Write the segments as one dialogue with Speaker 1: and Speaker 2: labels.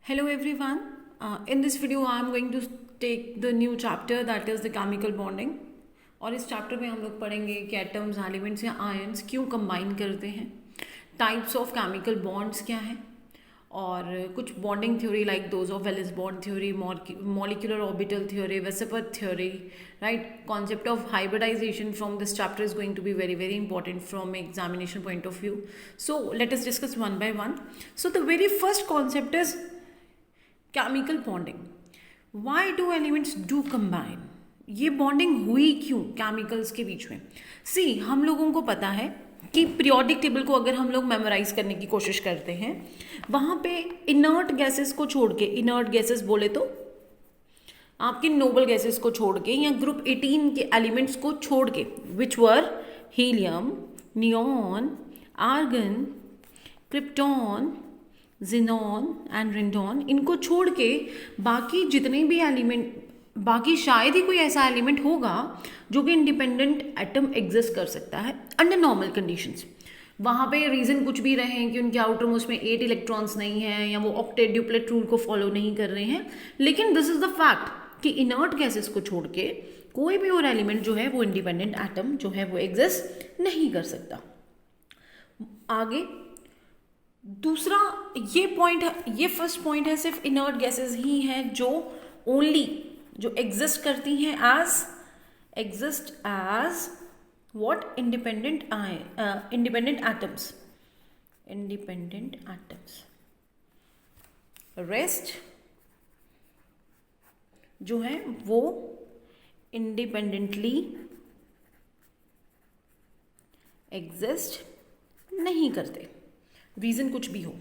Speaker 1: Hello everyone. In this video I am going to take the new chapter that is the chemical bonding. और इस chapter में हम लोग पढ़ेंगे कि एटम्स, एलिमेंट्स या आयंस क्यों कंबाइन करते हैं, टाइप्स ऑफ केमिकल बॉन्ड्स क्या हैं, और कुछ bonding theory like those of valence bond theory, molecular orbital theory, VSEPR theory, right. Concept of hybridization from this chapter is going to be very very important from examination point of view. So let us discuss one by one. So the very first concept is chemical bonding. Why do elements do combine? ये bonding हुई क्यों chemicals के बीच में? सी, हम लोगों को पता है कि पीरियोडिक टेबल को अगर हम लोग मेमोराइज करने की कोशिश करते हैं, वहाँ पे इनर्ट गैसेस को छोड़ के, इनर्ट गैसेस बोले तो आपके नोबल गैसेस को छोड़ के या ग्रुप 18 के एलिमेंट्स को छोड़ के, which were helium, neon, argon, krypton, xenon and radon, इनको छोड़ के बाकी जितने भी एलिमेंट, बाकी शायद ही कोई ऐसा एलिमेंट होगा जो कि इंडिपेंडेंट एटम एग्जिस्ट कर सकता है अंडर नॉर्मल कंडीशंस. वहाँ पे रीज़न कुछ भी रहे कि उनके आउटर मोस्ट में 8 इलेक्ट्रॉन्स नहीं हैं या वो ऑक्टेट ड्यूप्लेट रूल को फॉलो नहीं कर रहे हैं, लेकिन दिस इज द फैक्ट कि इनर्ट गैसेस को छोड़ के कोई भी और एलिमेंट जो है वो इंडिपेंडेंट एटम जो है वो एग्जिस्ट नहीं कर सकता. आगे दूसरा ये पॉइंट है, ये फर्स्ट पॉइंट है, सिर्फ इनर्ट गैसेस ही हैं जो ओनली जो एग्जिस्ट करती हैं exist as what, independent atoms. Rest जो है वो इंडिपेंडेंटली एग्जिस्ट नहीं करते, रीज़न कुछ भी हो.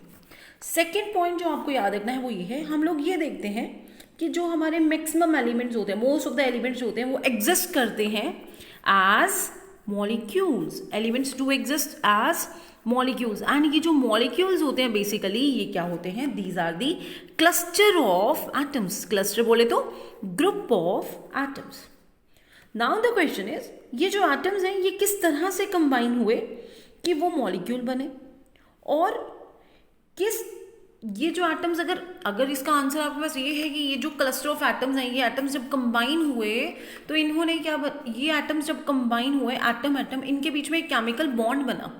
Speaker 1: सेकेंड पॉइंट जो आपको याद रखना है वो ये है, हम लोग ये देखते हैं कि जो हमारे मैक्सिमम एलिमेंट्स होते हैं, मोस्ट ऑफ द एलिमेंट्स होते हैं वो एग्जिस्ट करते हैं as molecules. Elements do exist as molecules, and ये जो मॉलिक्यूल्स होते हैं बेसिकली ये क्या होते हैं? These are the cluster of atoms. Cluster बोले तो group of atoms. Now the question is, ये जो एटम्स हैं ये किस तरह से कंबाइन हुए कि वो मॉलिक्यूल बने, और किस, ये जो एटम्स, अगर इसका आंसर आपके पास ये है कि ये जो क्लस्टर ऑफ एटम्स हैं, ये एटम्स जब कंबाइन हुए तो इन्होंने क्या, ये एटम्स जब कंबाइन हुए, एटम इनके बीच में एक केमिकल बॉन्ड बना,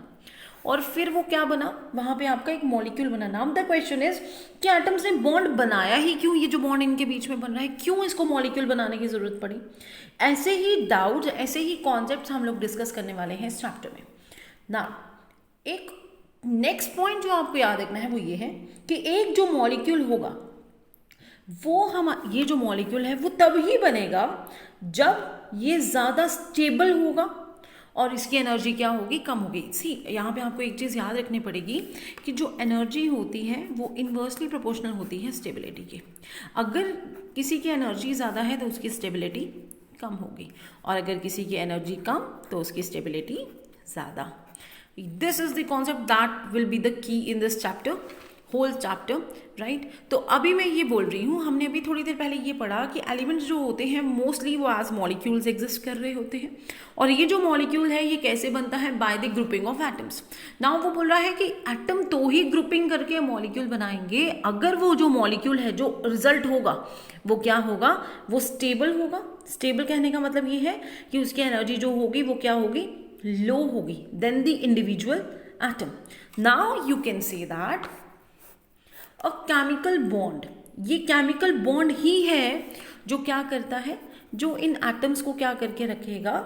Speaker 1: और फिर वो क्या बना, वहां पे आपका एक मॉलिक्यूल बना. नाउ द क्वेश्चन इज कि एटम्स ने बॉन्ड बनाया ही क्यों? ये जो बॉन्ड इनके बीच में बन रहा है, क्यों इसको मॉलिक्यूल बनाने की जरूरत पड़ी? ऐसे ही डाउट्स, ऐसे ही कॉन्सेप्ट हम लोग डिस्कस करने वाले हैं इस चैप्टर में. ना एक नेक्स्ट पॉइंट जो आपको याद रखना है वो ये है कि एक जो मॉलिक्यूल होगा वो ये जो मॉलिक्यूल है वो तब ही बनेगा जब ये ज़्यादा स्टेबल होगा और इसकी एनर्जी क्या होगी? कम होगी. सी, यहाँ पे आपको एक चीज़ याद रखनी पड़ेगी कि जो एनर्जी होती है वो इन्वर्सली प्रोपोर्शनल होती है स्टेबिलिटी के. अगर किसी की एनर्जी ज़्यादा है तो उसकी स्टेबिलिटी कम होगी, और अगर किसी की एनर्जी कम तो उसकी स्टेबिलिटी ज़्यादा. This is the concept that will be the key in this chapter, whole chapter, right? तो अभी मैं ये बोल रही हूँ, हमने अभी थोड़ी देर पहले ये पढ़ा कि एलिमेंट्स जो होते हैं मोस्टली वो एज मॉलिक्यूल्स एग्जिस्ट कर रहे होते हैं, और ये जो मॉलिक्यूल है ये कैसे बनता है? By the grouping of atoms. Now वो बोल रहा है कि एटम तो ही ग्रुपिंग करके मॉलिक्यूल बनाएंगे अगर वो जो मॉलिक्यूल है, जो रिजल्ट होगा वो क्या होगा? वो स्टेबल होगा. स्टेबल कहने का मतलब ये है कि उसकी एनर्जी जो होगी वो क्या होगी? लो होगी then the individual atom. Now you can say that a chemical bond, ये केमिकल बॉन्ड ही है जो क्या करता है, जो इन एटम्स को क्या करके रखेगा?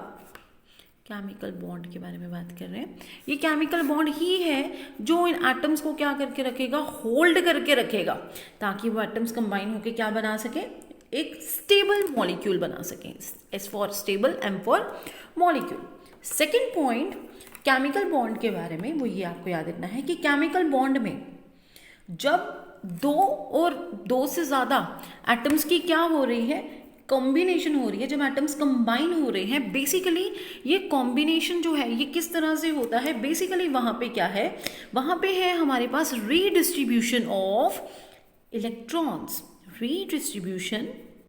Speaker 1: केमिकल बॉन्ड के बारे में बात कर रहे हैं. ये केमिकल बॉन्ड ही है जो इन एटम्स को क्या करके रखेगा? होल्ड करके रखेगा, ताकि वो एटम्स कंबाइन होकर क्या बना सके? एक स्टेबल मॉलिक्यूल बना सके. S for stable, M for molecule. Second point chemical bond के बारे में वो ये आपको याद रखना है कि केमिकल बॉन्ड में जब दो और दो से ज़्यादा एटम्स की क्या हो रही है? कॉम्बिनेशन हो रही है. जब एटम्स कंबाइन हो रहे हैं, बेसिकली ये कॉम्बिनेशन जो है ये किस तरह से होता है? बेसिकली वहाँ पे क्या है? वहाँ पे है हमारे पास रीडिस्ट्रीब्यूशन ऑफ इलेक्ट्रॉन्स. रीडिस्ट्रीब्यूशन